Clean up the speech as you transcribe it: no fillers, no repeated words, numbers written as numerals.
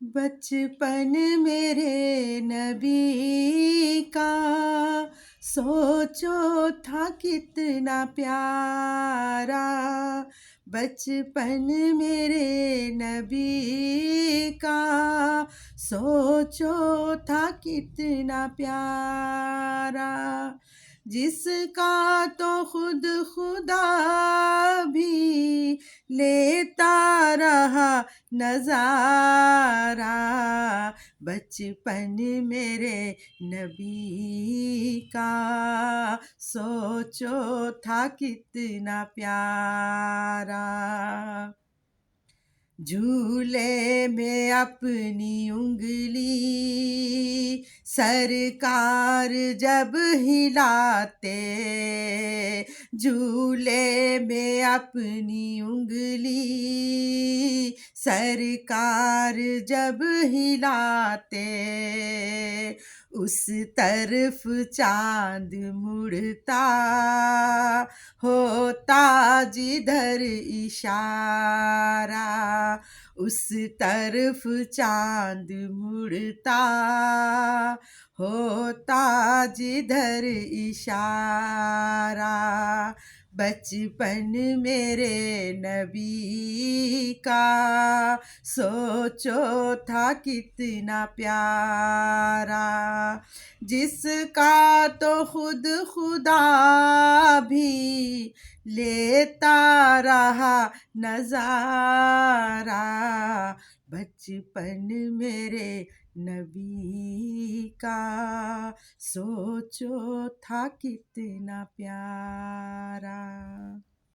بچپن میرے نبی کا سوچو تھا کتنا پیارا، بچپن میرے نبی کا سوچو تھا کتنا پیارا، جس کا تو خود خدا بھی لیتا رہا نظارہ، بچپن میرے نبی کا سوچو تھا کتنا پیارا، جھولے میں اپنی انگلی سرکار جب ہلاتے، جھولے میں اپنی انگلی سرکار جب ہلاتے، اس طرف چاند مڑتا ہوتا جدھر اشارہ، اس طرف چاند مڑتا ہوتا جدھر اشارہ، بچپن میرے نبی کا سوچو تھا کتنا پیارا، جس کا تو خود خدا بھی لیتا رہا نظارہ، بچپن میرے نبی کا سوچو تھا کتنا پیارا۔